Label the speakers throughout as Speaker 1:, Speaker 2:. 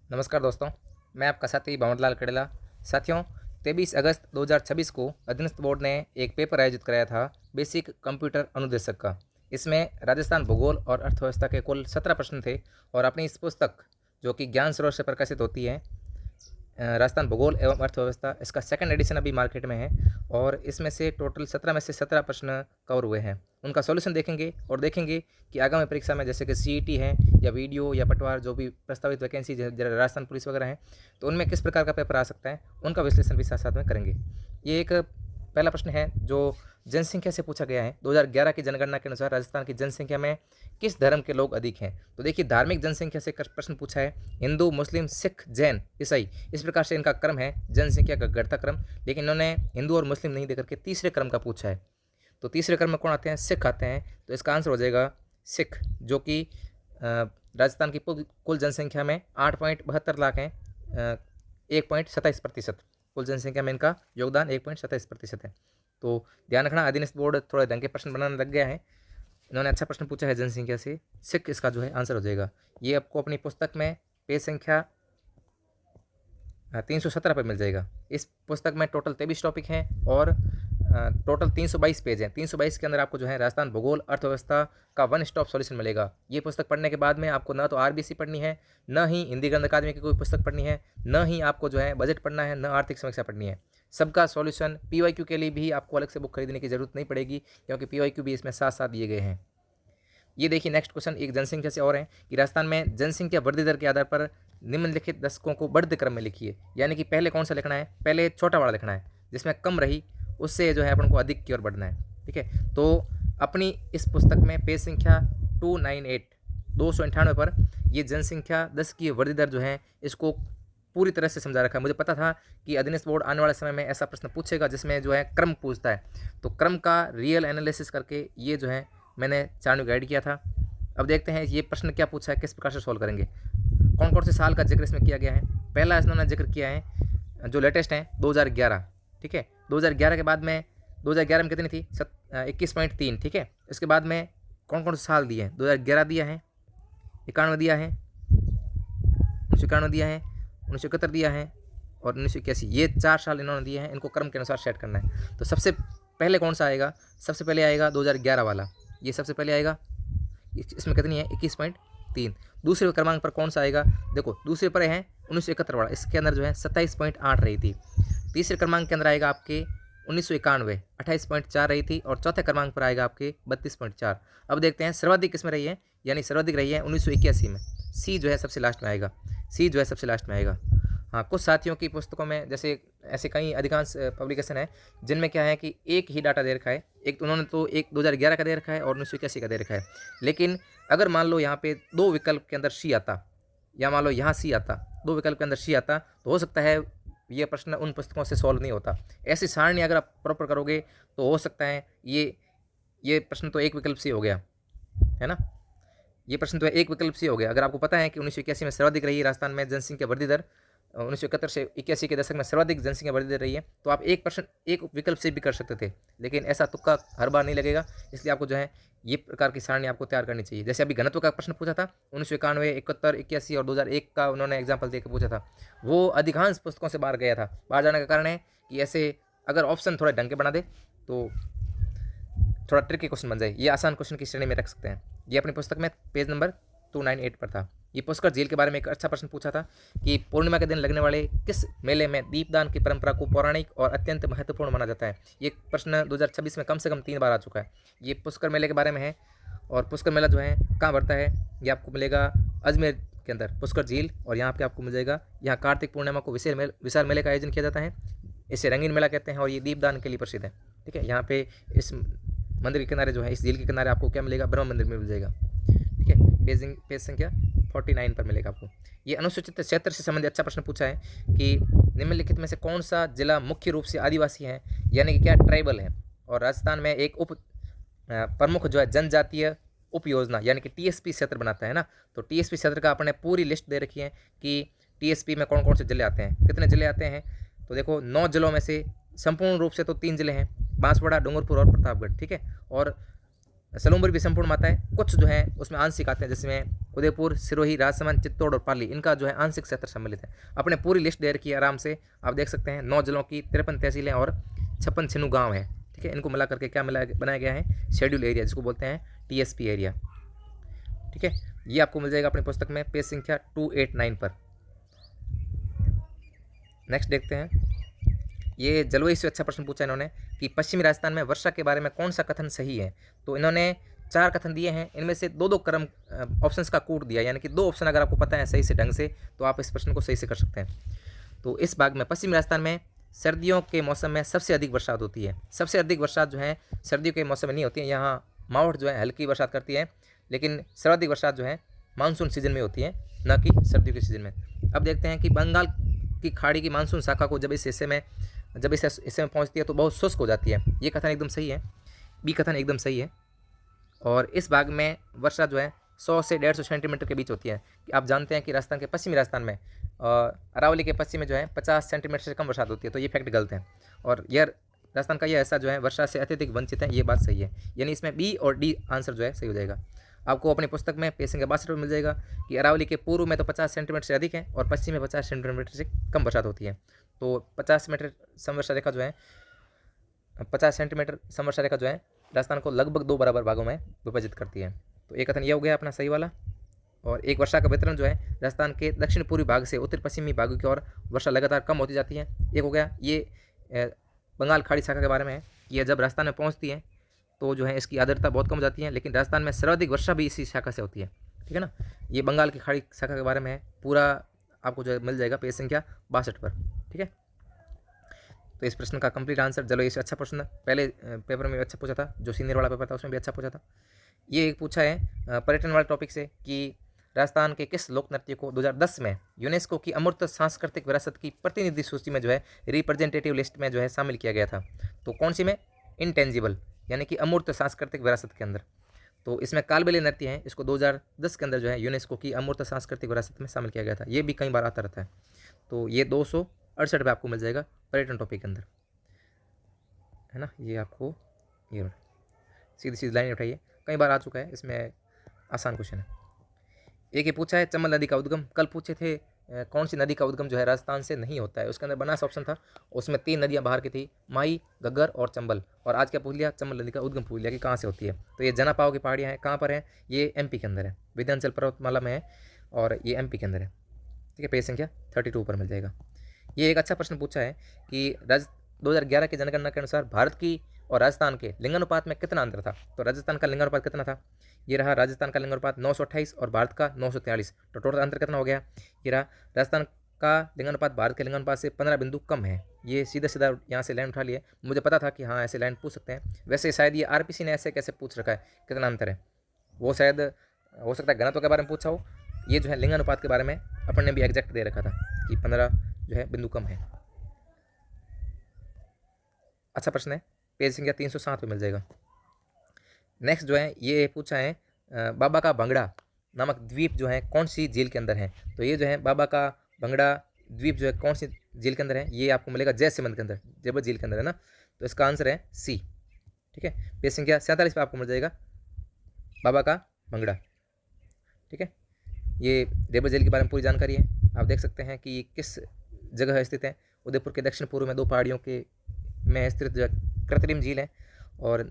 Speaker 1: नमस्कार दोस्तों, मैं आपका साथी भंवरलाल कड़ेला। साथियों, 23 अगस्त 2026 को अधीनस्थ बोर्ड ने एक पेपर आयोजित कराया था बेसिक कंप्यूटर अनुदेशक का। इसमें राजस्थान भूगोल और अर्थव्यवस्था के कुल 17 प्रश्न थे और अपनी इस पुस्तक जो कि ज्ञान सरोवर से प्रकाशित होती है, राजस्थान भूगोल एवं अर्थव्यवस्था, इसका सेकंड एडिशन अभी मार्केट में है और इसमें से टोटल 17 में से 17 प्रश्न कवर हुए हैं। उनका सॉल्यूशन देखेंगे और देखेंगे कि आगामी परीक्षा में जैसे कि सीईटी है या वीडियो या पटवार जो भी प्रस्तावित वैकेंसी राजस्थान पुलिस वगैरह हैं, तो उनमें किस प्रकार का पेपर आ सकता है, उनका विश्लेषण भी साथ साथ में करेंगे। ये एक पहला प्रश्न है जो जनसंख्या से पूछा गया है। 2011 की जनगणना के अनुसार राजस्थान की जनसंख्या में किस धर्म के लोग अधिक हैं? तो देखिए, धार्मिक जनसंख्या से प्रश्न पूछा है। हिंदू, मुस्लिम, सिख, जैन, ईसाई, इस प्रकार से इनका क्रम है जनसंख्या का घटता क्रम। लेकिन इन्होंने हिंदू और मुस्लिम नहीं देकर के तीसरे क्रम का पूछा है। तो तीसरे क्रम में कौन आते हैं? सिख आते हैं। तो इसका आंसर हो जाएगा सिख, जो कि राजस्थान की कुल जनसंख्या में 8.72 लाख हैं। 1.27%। कुल जनसंख्या में इनका योगदान 1.27% है। तो ध्यान रखना, अधीनस्थ बोर्ड थोड़े ढंग के प्रश्न बनाने लग गया है। इन्होंने अच्छा प्रश्न पूछा है जनसंख्या से। सिख इसका जो है आंसर हो जाएगा। ये आपको अपनी पुस्तक में पेज संख्या 317 पर मिल जाएगा। इस पुस्तक में टोटल 23 टॉपिक हैं और टोटल 322 पेज हैं। 322 के अंदर आपको जो है राजस्थान भूगोल अर्थव्यवस्था का वन स्टॉप सॉल्यूशन मिलेगा। ये पुस्तक पढ़ने के बाद में आपको ना तो आरबीसी पढ़नी है, न ही हिंदी ग्रंथ अकादमी की कोई पुस्तक पढ़नी है, न ही आपको जो है बजट पढ़ना है, न आर्थिक समीक्षा पढ़नी है। सबका सॉल्यूशन पीवाईक्यू के लिए भी आपको अलग से बुक खरीदने की जरूरत नहीं पड़ेगी, क्योंकि पीवाईक्यू भी इसमें साथ साथ दिए गए हैं। ये देखिए, नेक्स्ट क्वेश्चन एक जनसंख्या से और है कि राजस्थान में जनसंख्या वृद्धि दर के आधार पर निम्नलिखित दशकों को बढ़ते क्रम में लिखिए। यानी कि पहले कौन सा लिखना है? पहले छोटा वाला लिखना है, जिसमें कम रही उससे जो है अपन को अधिक की ओर बढ़ना है। ठीक है, तो अपनी इस पुस्तक में पेज संख्या 298 पर ये जनसंख्या दस की वृद्धि दर जो है इसको पूरी तरह से समझा रखा है। मुझे पता था कि अधीनस्थ बोर्ड आने वाले समय में ऐसा प्रश्न पूछेगा जिसमें जो है क्रम पूछता है, तो क्रम का रियल एनालिसिस करके ये जो है मैंने चार्ट गाइड किया था। अब देखते हैं ये प्रश्न क्या पूछा है, किस प्रकार से सॉल्व करेंगे। कौन कौन से साल का जिक्र इसमें किया गया है? पहला इन्होंने जिक्र किया है जो लेटेस्ट है 2011। ठीक है, 2011 के बाद में 2011 में कितनी थी? 21.3। ठीक है, इसके बाद में कौन कौन से साल दिए हैं? 2011 दिया है, 91 दिया है, 1991 दिया है, 1971 दिया है और 1981। ये 4 साल इन्होंने दिए हैं। इनको क्रम के अनुसार सेट करना है। तो सबसे पहले कौन सा आएगा? सबसे पहले आएगा 2011 वाला, ये सबसे पहले आएगा। इसमें कितनी है? 21.3। दूसरे क्रमांक पर कौन सा आएगा? देखो, दूसरे पर है 1971 वाला, इसके अंदर जो है 27.8 रही थी। तीसरे क्रमांक के अंदर आएगा आपके 1991, 28.4 रही थी और चौथे क्रमांक पर आएगा आपके 32.4। अब देखते हैं सर्वाधिक किसमें रही है, यानी सर्वाधिक रही है 1981 में। सी जो है सबसे लास्ट में आएगा, सी जो है सबसे लास्ट में आएगा। हाँ, कुछ साथियों की पुस्तकों में जैसे ऐसे कई अधिकांश पब्लिकेशन है जिनमें क्या है कि एक ही डाटा दे रखा है। एक तो उन्होंने तो एक 2011 का दे रखा है और 1981 का दे रखा है। लेकिन अगर मान लो यहाँ पे दो विकल्प के अंदर सी आता, या मान लो यहाँ सी आता, दो विकल्प के अंदर सी आता, तो हो सकता है ये प्रश्न उन पुस्तकों से सॉल्व नहीं होता। ऐसी सारणी अगर आप प्रॉपर करोगे तो हो सकता है ये प्रश्न तो एक विकल्प से हो गया है ना। ये प्रश्न तो एक विकल्प से हो गया। अगर आपको पता है कि 1981 में सर्वाधिक रही राजस्थान में जनसंख्या वृद्धि दर, 1971 से 81 के दशक में सर्वाधिक जनसंख्या वृद्धि दर रही है, तो आप एक विकल्प से भी कर सकते थे। लेकिन ऐसा तुक्का हर बार नहीं लगेगा, इसलिए आपको जो है ये प्रकार की सारणी आपको तैयार करनी चाहिए। जैसे अभी घनत्व का प्रश्न पूछा था 1991, 71, 81 और 2001 का उन्होंने एग्जाम्पल देकर पूछा था, वो अधिकांश पुस्तकों से बाहर गया था। बाहर जाने का कारण है कि ऐसे अगर ऑप्शन थोड़ा ढंग के बना दे तो थोड़ा ट्रिकी क्वेश्चन बन जाए। ये आसान क्वेश्चन की श्रेणी में रख सकते हैं। ये अपनी पुस्तक में पेज नंबर 298 पर था। ये पुष्कर झील के बारे में एक अच्छा प्रश्न पूछा था कि पूर्णिमा के दिन लगने वाले किस मेले में दीपदान की परंपरा को पौराणिक और अत्यंत महत्वपूर्ण माना जाता है। ये प्रश्न 2026 में कम से कम 3 बार आ चुका है। ये पुष्कर मेले के बारे में है और पुष्कर मेला जो है कहाँ बढ़ता है, ये आपको मिलेगा अजमेर के अंदर पुष्कर झील। और यहाँ पे आपको मिल जाएगा, यहाँ कार्तिक पूर्णिमा को विशाल मेले का आयोजन किया जाता है। इसे रंगीन मेला कहते हैं और ये दीपदान के लिए प्रसिद्ध है। ठीक है, यहाँ पे इस मंदिर के किनारे जो है, इस झील के किनारे आपको क्या मिलेगा? ब्रह्म मंदिर में मिल जाएगा। ठीक है, पेज संख्या 49 पर मिलेगा आपको। ये अनुसूचित क्षेत्र से संबंधित अच्छा प्रश्न पूछा है कि निम्नलिखित में से कौन सा जिला मुख्य रूप से आदिवासी है, यानी कि क्या ट्राइबल है। और राजस्थान में एक उप प्रमुख जो है जनजातीय उप योजना यानी कि टीएसपी क्षेत्र बनाता है ना। तो टीएसपी क्षेत्र का अपने पूरी लिस्ट दे रखी है कि टीएसपी में कौन कौन से जिले आते हैं, कितने जिले आते हैं। तो देखो, 9 जिलों में से संपूर्ण रूप से तो 3 जिले हैं, बांसवाड़ा, डूंगरपुर और प्रतापगढ़। ठीक है, और सलूमपुर भी संपूर्ण मात्रा है, कुछ जो है उसमें आंशिक आते हैं, जिसमें उदयपुर, सिरोही, राजसमंद, चित्तौड़ और पाली, इनका जो है आंशिक क्षेत्र सम्मिलित है। अपने पूरी लिस्ट दे रखी है आराम से, आप देख सकते हैं 9 जिलों की 53 तहसीलें और 56 छिन्नू गाँव है। ठीक है, इनको मिला करके क्या बनाया गया है, शेड्यूल एरिया, जिसको बोलते हैं TSP एरिया। ठीक है, ये आपको मिल जाएगा अपनी पुस्तक में पेज संख्या 289 पर। नेक्स्ट देखते हैं, ये जलवायु से अच्छा प्रश्न पूछा इन्होंने कि पश्चिमी राजस्थान में वर्षा के बारे में कौन सा कथन सही है। तो इन्होंने 4 कथन दिए हैं, इनमें से 2-2 क्रम ऑप्शंस का कूट दिया, यानी कि 2 ऑप्शन अगर आपको पता है सही से ढंग से तो आप इस प्रश्न को सही से कर सकते हैं। तो इस भाग में पश्चिमी राजस्थान में सर्दियों के मौसम में सबसे अधिक बरसात होती है। सबसे अधिक बरसात जो है सर्दियों के मौसम में नहीं होती है, यहाँ मावठ जो है हल्की बरसात करती है, लेकिन सर्वाधिक बरसात जो है मानसून सीजन में होती है, न कि सर्दियों के सीजन में। अब देखते हैं कि बंगाल की खाड़ी की मानसून शाखा को जब इस हिस्से में पहुंचती है तो बहुत शुष्क हो जाती है। ये कथन एकदम सही है, बी कथन एकदम सही है। और इस भाग में वर्षा जो है 100 से 150 सेंटीमीटर के बीच होती है। आप जानते हैं कि राजस्थान के पश्चिमी राजस्थान में अरावली के पश्चिम में जो है 50 सेंटीमीटर से कम बरसात होती है, तो ये फैक्ट गलत है। और यह राजस्थान का यह हिस्सा जो है वर्षा से अत्यधिक वंचित है, ये बात सही है, यानी इसमें बी और डी आंसर जो है सही हो जाएगा। आपको अपनी पुस्तक में पेज संख्या 62 पर मिल जाएगा कि अरावली के पूर्व में तो 50 सेंटीमीटर से अधिक है और पश्चिम में 50 सेंटीमीटर से कम बरसात होती है। तो 50 मीटर समवर्षा रेखा जो है 50 सेंटीमीटर समवर्षा रेखा जो है राजस्थान को लगभग 2 बराबर भागों में विभाजित करती है। तो एक कथन यह हो गया अपना सही वाला। और एक वर्षा का वितरण जो है राजस्थान के दक्षिण पूर्वी भाग से उत्तर पश्चिमी भागों की ओर वर्षा लगातार कम होती जाती है। एक हो गया ये बंगाल खाड़ी शाखा के बारे में है, ये जब राजस्थान में पहुंचती है तो जो है इसकी आर्द्रता बहुत कम हो जाती है, लेकिन राजस्थान में सर्वाधिक वर्षा भी इसी शाखा से होती है। ठीक है ना, ये बंगाल की खाड़ी शाखा के बारे में है, पूरा आपको जो है मिल जाएगा पेज संख्या 62 पर। ठीक है, तो इस प्रश्न का कंप्लीट आंसर, चलो इससे अच्छा प्रश्न पहले पेपर में भी अच्छा पूछा था, जो सीनियर वाला पेपर था उसमें भी अच्छा पूछा था। ये एक पूछा है पर्यटन वाले टॉपिक से कि राजस्थान के किस लोक नृत्य को 2010 में यूनेस्को की अमूर्त सांस्कृतिक विरासत की प्रतिनिधि सूची में जो है रिप्रेजेंटेटिव लिस्ट में जो है शामिल किया गया था। तो कौन सी में, इनटेंजिबल यानी कि अमूर्त सांस्कृतिक विरासत के अंदर। तो इसमें कालबेलिया नृत्य है, इसको 2010 के अंदर जो है यूनेस्को की अमूर्त सांस्कृतिक विरासत में शामिल किया गया था। ये भी कई बार आता रहता है। तो ये 268 पे आपको मिल जाएगा पर्यटन टॉपिक के अंदर, है ना। ये आपको ये सीधी सीधी लाइन उठाइए, कई बार आ चुका है, इसमें आसान क्वेश्चन है। एक ये पूछा है चंबल नदी का उद्गम, कल पूछे थे कौन सी नदी का उद्गम जो है राजस्थान से नहीं होता है, उसके अंदर बनास ऑप्शन था, उसमें 3 नदियां बाहर की थी, माही, घग्गर और चंबल। और आज क्या पूछ लिया, चंबल नदी का उद्गम पूछ लिया कि कहाँ से होती है। तो ये जनापाव की पहाड़ियाँ हैं, कहाँ पर है, ये MP के अंदर है, विंध्याचल पर्वतमाला में है और ये MP के अंदर है। ठीक है, पेज संख्या 32 पर मिल जाएगा। ये एक अच्छा प्रश्न पूछा है कि 2011 की जनगणना के अनुसार भारत की और राजस्थान के लिंगानुपात में कितना अंतर था। तो राजस्थान का लिंगानुपात कितना था, ये रहा राजस्थान का लिंगानुपात 928 और भारत का 943। तो टोटल अंतर कितना हो गया, ये रहा राजस्थान का लिंगानुपात भारत के लिंगानुपात से 15 बिंदु कम है। ये सीधा सीधा यहाँ से लाइन उठा लिए, मुझे पता था कि हाँ ऐसे लाइन पूछ सकते हैं। वैसे शायद ये RPC ने ऐसे कैसे पूछ रखा है कितना अंतर है, वो शायद हो सकता है घनत्व के बारे में पूछा हो। ये जो है लिंगानुपात के बारे में अपन ने भी एग्जैक्ट दे रखा था कि 15 जो है बिंदु कम है। अच्छा प्रश्न है, पेज संख्या 307 पे मिल जाएगा। नेक्स्ट जो है ये पूछा है बाबा का भंगड़ा नामक द्वीप जो है कौन सी झील के अंदर है। तो ये जो है बाबा का भंगड़ा द्वीप जो है कौन सी झील के अंदर है, ये आपको मिलेगा जैसमंद के अंदर, जेबर झील के अंदर है ना। तो इसका आंसर है C। ठीक है, पेज संख्या 47 पे आपको मिल जाएगा बाबा का भंगड़ा। ठीक है, ये जेबर झील के बारे में पूरी जानकारी है, आप देख सकते हैं कि ये किस जगह स्थित है। उदयपुर के दक्षिण पूर्व में 2 पहाड़ियों के में स्थित जो कृत्रिम झील है और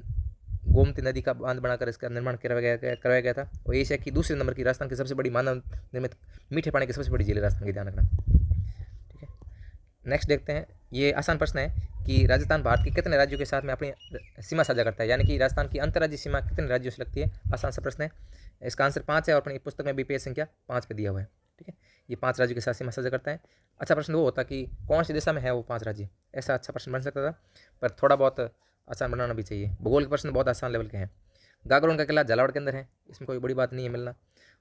Speaker 1: गोमती नदी का बांध बनाकर इसका निर्माण करवाया गया था। और एशिया की दूसरे नंबर की राजस्थान की सबसे बड़ी मानव निर्मित मीठे पानी की सबसे बड़ी झील है राजस्थान की, ध्यान रखना। ठीक है, नेक्स्ट देखते हैं, ये आसान प्रश्न है कि राजस्थान भारत के कितने राज्यों के साथ में अपनी सीमा साझा करता है, यानी कि राजस्थान की अंतर्राज्यीय सीमा कितने राज्यों से लगती है। आसान सा प्रश्न है, इसका आंसर 5 है और अपनी पुस्तक में भी पेज संख्या 5 पे दिया हुआ है। ठीक है, ये 5 राज्यों के साथ सीमा साझा करता है। अच्छा प्रश्न वो होता कि कौन सी दिशा में है वो 5 राज्य, ऐसा अच्छा प्रश्न बन सकता था, पर थोड़ा बहुत आसान बनाना भी चाहिए। भूगोल के प्रश्न बहुत आसान लेवल के हैं। गागरोन का किला झालावाड़ के अंदर है, इसमें कोई बड़ी बात नहीं है मिलना।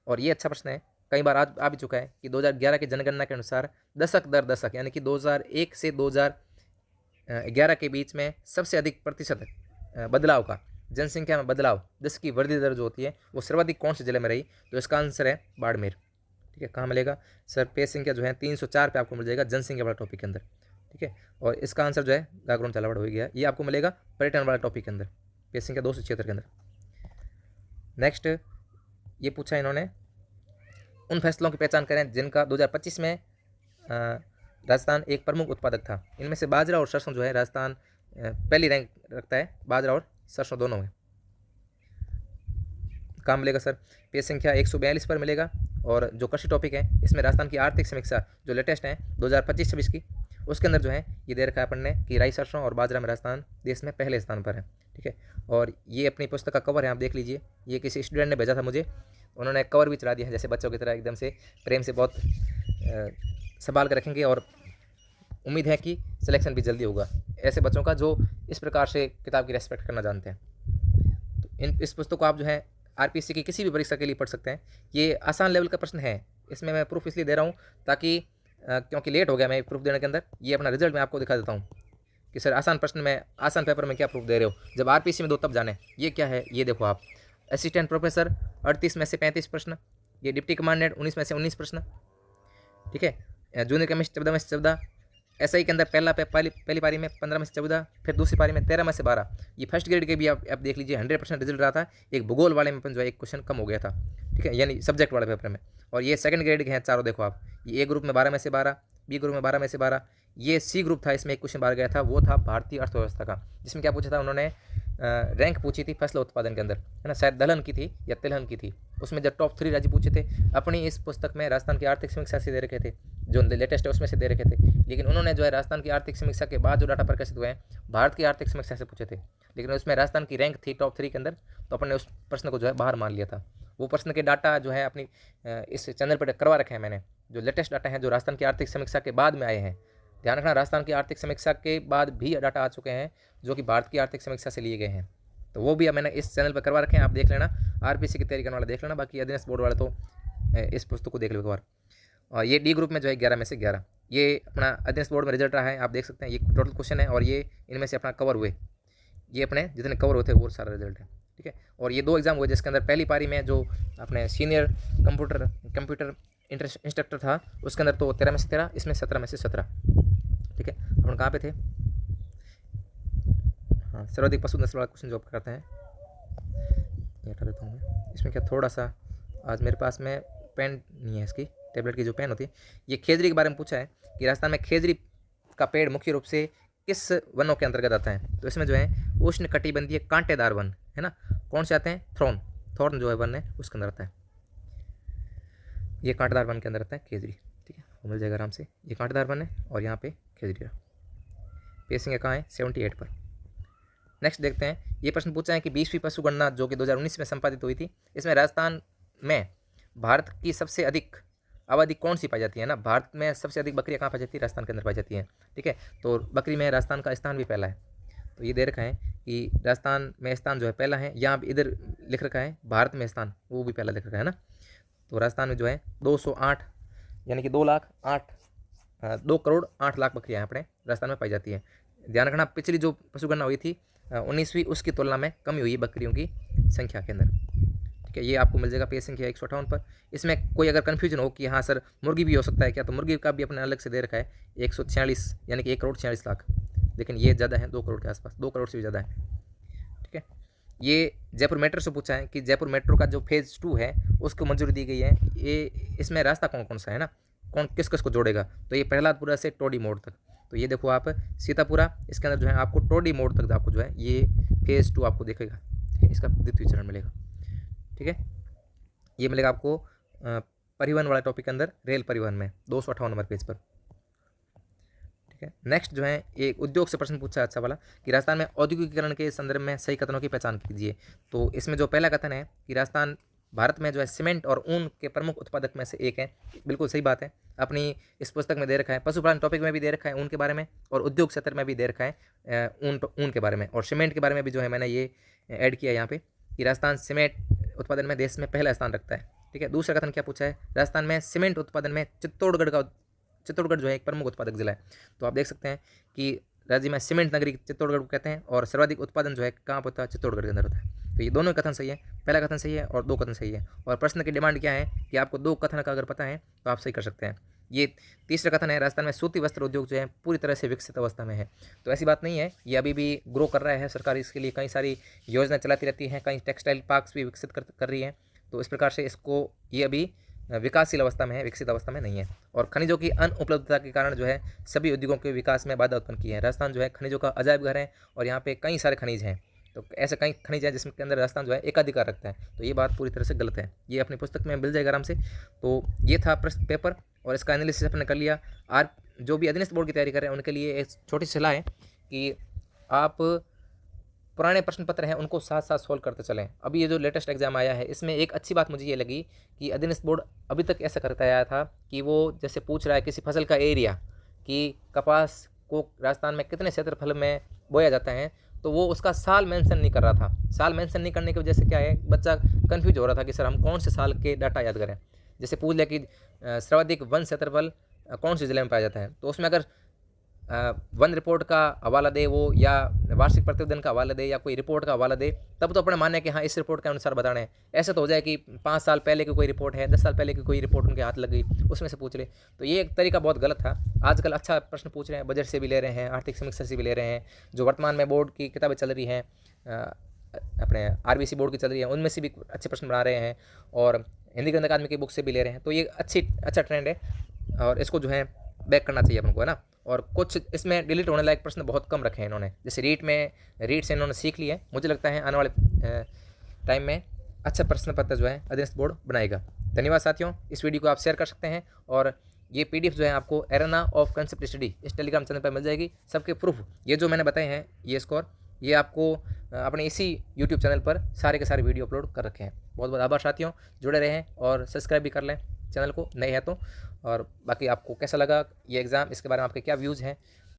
Speaker 1: और ये अच्छा प्रश्न है, कई बार आ भी चुका है कि 2011 की जनगणना के अनुसार दशक दर दशक यानी कि 2001 से 2011 के बीच में सबसे अधिक प्रतिशत बदलाव का, जनसंख्या में बदलाव, जिसकी वृद्धि दर जो होती है वो सर्वाधिक कौन से जिले में रही। तो इसका आंसर है बाड़मेर। ठीक है, कहाँ मिलेगा सर, पेज संख्या जो है 304 पे आपको मिल जाएगा जनसंख्या वाला टॉपिक के अंदर। ठीक है, और इसका आंसर जो है गागरोन झालावाड़ हो गया, ये आपको मिलेगा पर्यटन वाला टॉपिक के अंदर, पेज संख्या 276 के अंदर। नेक्स्ट ये पूछा इन्होंने, उन फसलों की पहचान करें जिनका 2025 में राजस्थान एक प्रमुख उत्पादक था। इनमें से बाजरा और सरसों जो है राजस्थान पहली रैंक रखता है, बाजरा और सरसों दोनों में। कहाँ मिलेगा सर? पेज संख्या 142 पर मिलेगा। और जो कृषि टॉपिक है इसमें राजस्थान की आर्थिक समीक्षा जो लेटेस्ट है 2025-26 की, उसके अंदर जो है ये दे रखा है अपन ने कि राई, सरसों और बाजरा में राजस्थान देश में पहले स्थान पर है। ठीक है, और ये अपनी पुस्तक का कवर है, आप देख लीजिए। ये किसी स्टूडेंट ने भेजा था मुझे, उन्होंने कवर भी चढ़ा दिया है, जैसे बच्चों की तरह एकदम से प्रेम से बहुत संभाल कर रखेंगे। और उम्मीद है कि सिलेक्शन भी जल्दी होगा ऐसे बच्चों का जो इस प्रकार से किताब की रेस्पेक्ट करना जानते हैं। तो इस पुस्तक को आप जो है आरपीएससी की किसी भी परीक्षा के लिए पढ़ सकते हैं। ये आसान लेवल का प्रश्न है, इसमें मैं प्रूफ इसलिए दे रहा हूँ ताकि क्योंकि लेट हो गया मैं प्रूफ देने के अंदर। ये अपना रिजल्ट मैं आपको दिखा देता हूँ कि सर आसान प्रश्न में, आसान पेपर में क्या प्रूफ दे रहे हो, जब आरपीएससी में दो तब जाने। ये क्या है, ये देखो आप, असिस्टेंट प्रोफेसर 38 में से 35 प्रश्न, ये डिप्टी कमांडेंट 19 में से 19 प्रश्न। ठीक है, जूनियर केमिस्ट 14 में से 14, एसआई के अंदर पहली पारी में 15 में से 14, फिर दूसरी पारी में 13 में से 12। ये फर्स्ट ग्रेड के भी आप देख लीजिए 100% रिजल्ट रहा था। एक भूगोल वाले में जो है एक क्वेश्चन कम हो गया था, ठीक है, यानी सब्जेक्ट वाले पेपर में। और ये सेकंड ग्रेड के हैं चारों, देखो आप, ये ए ग्रुप में 12 में से 12, बी ग्रुप में 12 में से 12, ये सी ग्रुप था, इसमें एक क्वेश्चन बाहर गया था, वो था भारतीय अर्थव्यवस्था का, जिसमें क्या पूछा था उन्होंने, रैंक पूछी थी फसल उत्पादन के अंदर, है ना, शायद दलहन की थी या तिलहन की थी, उसमें जब टॉप 3 राज्य पूछे थे। अपनी इस पुस्तक में राजस्थान की आर्थिक समीक्षा से दे रखे थे, जो लेटेस्ट है उसमें से दे रखे थे, लेकिन उन्होंने जो है राजस्थान की आर्थिक समीक्षा के बाद जो डाटा प्रकाशित हुए हैं भारत की आर्थिक समीक्षा से पूछे थे, लेकिन उसमें राजस्थान की रैंक थी टॉप 3 के अंदर, तो अपन ने उस प्रश्न को जो है बाहर मान लिया था। वो प्रश्न के डाटा जो है अपनी इस चैनल पर करवा रखे हैं मैंने, जो लेटेस्ट डाटा हैं जो राजस्थान की आर्थिक समीक्षा के बाद में आए हैं। ध्यान रखना, राजस्थान की आर्थिक समीक्षा के बाद भी डाटा आ चुके हैं जो कि भारत की आर्थिक समीक्षा से लिए गए हैं, तो वो भी अब मैंने इस चैनल पर करवा रखे हैं, आप देख लेना। आरपीएससी की तैयारी करने वाला देख लेना, बाकी अधीनस्थ बोर्ड वाले तो इस पुस्तक को देख लो एक बार। और ये डी ग्रुप में जो है 11 में से 11, ये अपना अधीनस्थ बोर्ड में रिजल्ट रहा है, आप देख सकते हैं। ये टोटल क्वेश्चन है और ये इनमें से अपना कवर हुए, ये अपने जितने कवर हुए थे वो सारा रिजल्ट है। ठीक है, और ये 2 एग्जाम हुए जिसके अंदर पहली पारी में जो अपने सीनियर कंप्यूटर इंस्ट्रक्टर था उसके अंदर तो 13 में से 13, इसमें 17 में से 17। ठीक है, अपन कहाँ पे थे? हाँ, सर्वाधिक पशु नस्ल वाला क्वेश्चन जो आप करते हैं, ये हटा देता हूँ मैं। इसमें क्या थोड़ा सा आज मेरे पास में पेन नहीं है, इसकी टेबलेट की जो पेन होती है। ये खेजरी के बारे में पूछा है कि राजस्थान में खेजरी का पेड़ मुख्य रूप से किस वनों के अंतर्गत आता है, तो इसमें जो है उष्ण कटिबंधीय कांटेदार वन, है ना, कौन से आते हैं? थॉर्न जो है वन है उसके अंदर आता है, ये कांटेदार वन के अंदर आता है खेजरी। ठीक है, वो मिल जाएगा आराम से, ये कांटेदार वन है और यहाँ पे खेजरी। पेसिंग कहाँ है? 78 पर। नेक्स्ट देखते हैं, ये प्रश्न पूछा है कि 20वीं पशु गणना जो कि 2019 में संपादित हुई थी, इसमें राजस्थान में भारत की सबसे अधिक आबादी कौन सी पाई जाती है ना, भारत में सबसे अधिक बकरियाँ कहाँ पाई जाती है? राजस्थान के अंदर पाई जाती हैं। ठीक है, तो बकरी में राजस्थान का स्थान भी पहला है, तो ये दे रखा है कि राजस्थान में स्थान जो है पहला है। यहाँ इधर लिख रखा है भारत में स्थान, वो भी पहला लिख रखा है ना। तो राजस्थान में जो है 208 यानी कि 2 करोड़ 8 लाख बकरियाँ अपने राजस्थान में पाई जाती हैं। ध्यान रखना, पिछली जो पशु गणना हुई थी 19वीं, उसकी तुलना में कमी हुई है बकरियों की संख्या के अंदर। ठीक है, ये आपको मिल जाएगा पेज संख्या 158 पर। इसमें कोई अगर कन्फ्यूजन हो कि हाँ सर मुर्गी भी हो सकता है क्या, तो मुर्गी का भी अपने अलग से दे रखा है 146 यानी कि 1 करोड़ 46 लाख, लेकिन ये ज़्यादा है, 2 करोड़ के आसपास, 2 करोड़ से भी ज़्यादा है। ठीक है, ये जयपुर मेट्रो से पूछा है कि जयपुर मेट्रो का जो फेज़ 2 है उसको मंजूरी दी गई है। ये इसमें रास्ता कौन कौन सा है ना, कौन किस किस को जोड़ेगा, तो ये प्रहलादपुरा से टोडी मोड़ तक, तो ये देखो आप सीतापुरा, इसके अंदर जो है आपको टोडी मोड़ तक आपको जो है ये फेज़ 2 आपको दिखेगा। ठीक है, इसका द्वितीय चरण मिलेगा। ठीक है, ये मिलेगा आपको परिवहन वाले टॉपिक के अंदर, रेल परिवहन में 258 नंबर पेज पर। ठीक है, नेक्स्ट जो है एक उद्योग से प्रश्न पूछा है अच्छा वाला कि राजस्थान में औद्योगिकीकरण के संदर्भ में सही कथनों की पहचान कीजिए। तो इसमें जो पहला कथन है कि राजस्थान भारत में जो है सीमेंट और ऊन के प्रमुख उत्पादक में से एक है, बिल्कुल सही बात है। अपनी इस पुस्तक में दे रखा है, पशुपालन टॉपिक में भी दे रखा है ऊन के बारे में, और उद्योग क्षेत्र में भी दे रखा है ऊन के बारे में, और सीमेंट के बारे में भी जो है मैंने ये ऐड किया यहाँ पे कि राजस्थान सीमेंट उत्पादन में देश में पहला स्थान रखता है। ठीक है, दूसरा कथन क्या पूछा है, राजस्थान में सीमेंट उत्पादन में चित्तौड़गढ़ जो है एक प्रमुख उत्पादक जिला है। तो आप देख सकते हैं कि राज्य में सीमेंट नगरी चित्तौड़गढ़ को कहते हैं, और सर्वाधिक उत्पादन जो है कहाँ पर होता है? चित्तौड़गढ़ के अंदर होता है। तो ये दोनों कथन सही है, पहला कथन सही है और 2 कथन सही है। और प्रश्न की डिमांड क्या है कि आपको 2 कथन का अगर पता है तो आप सही कर सकते हैं। ये तीसरा कथन है, राजस्थान में सूती वस्त्र उद्योग जो है पूरी तरह से विकसित अवस्था में है। तो ऐसी बात नहीं है, ये अभी भी ग्रो कर रहा है। सरकार इसके लिए कई सारी योजना चलाती रहती है, कई टेक्सटाइल पार्क्स भी विकसित कर रही है। तो इस प्रकार से इसको ये अभी विकासशील अवस्था में है, विकसित अवस्था में नहीं है। और खनिजों की अनुपलब्धता के कारण जो है सभी उद्योगों के विकास में बाधा उत्पन्न की है। राजस्थान जो है खनिजों का अजायब घर है और यहाँ पे कई सारे खनिज हैं। तो ऐसे कई खनिज हैं जिसके अंदर राजस्थान जो है एकाधिकार रखता है। तो ये बात पूरी तरह से गलत है, ये अपनी पुस्तक में मिल जाएगा आराम से। तो ये था प्रश्न पेपर और इसका एनालिसिस अपने कर लिया। आज जो भी अधीनस्थ बोर्ड की तैयारी कर रहे हैं उनके लिए एक छोटी सी सलाह है कि आप पुराने प्रश्न पत्र हैं उनको साथ साथ सोल्व करते चलें। अभी ये जो लेटेस्ट एग्जाम आया है इसमें एक अच्छी बात मुझे ये लगी कि अधीनस्थ बोर्ड अभी तक ऐसा करता आया था कि वो जैसे पूछ रहा है किसी फसल का एरिया, कि कपास को राजस्थान में कितने क्षेत्रफल में बोया जाता है, तो वो उसका साल मेंशन नहीं कर रहा था। साल मेंशन नहीं करने की वजह से क्या है, बच्चा कन्फ्यूज हो रहा था कि सर हम कौन से साल के डाटा याद करें। जैसे पूछ लिया कि सर्वाधिक वन क्षेत्रफल कौन से ज़िले में पाया जाता है, तो उसमें अगर वन रिपोर्ट का हवाला दे वो, या वार्षिक प्रतिवेदन का हवाला दे, या कोई रिपोर्ट का हवाला दे, तब तो अपने माने कि हाँ इस रिपोर्ट के अनुसार बताना है। ऐसा तो हो जाए कि 5 साल पहले की कोई रिपोर्ट है, 10 साल पहले की कोई रिपोर्ट उनके हाथ लग गई, उसमें से पूछ ले। तो ये एक तरीका बहुत गलत था। आजकल अच्छा प्रश्न पूछ रहे हैं, बजट से भी ले रहे हैं, आर्थिक समीक्षा से भी ले रहे हैं। जो वर्तमान में बोर्ड की किताबें चल रही हैं, अपने RBC बोर्ड की चल रही है, उनमें से भी अच्छे प्रश्न बना रहे हैं, और हिंदी ग्रंथ अकादमी की बुक से भी ले रहे हैं। तो ये अच्छा ट्रेंड है और इसको जो है बैक करना चाहिए अपन को, है ना। और कुछ इसमें डिलीट होने लायक प्रश्न बहुत कम रखे हैं इन्होंने। जैसे रीट से इन्होंने सीख लिया है। मुझे लगता है आने वाले टाइम में अच्छा प्रश्न पत्र जो है अधीनस्थ बोर्ड बनाएगा। धन्यवाद साथियों। इस वीडियो को आप शेयर कर सकते हैं और ये PDF जो है आपको एरेना ऑफ कंसेप्ट स्टडी इस टेलीग्राम चैनल पर मिल जाएगी। सबके प्रूफ ये जो मैंने बताए हैं, ये स्कोर, ये आपको अपने इसी YouTube चैनल पर सारे के सारे वीडियो अपलोड कर रखे हैं। बहुत बहुत आभार साथियों, जुड़े रहें और सब्सक्राइब भी कर लें चैनल को, नए हैं तो। और बाकी आपको कैसा लगा ये एग्ज़ाम, इसके बारे में आपके क्या व्यूज़ हैं,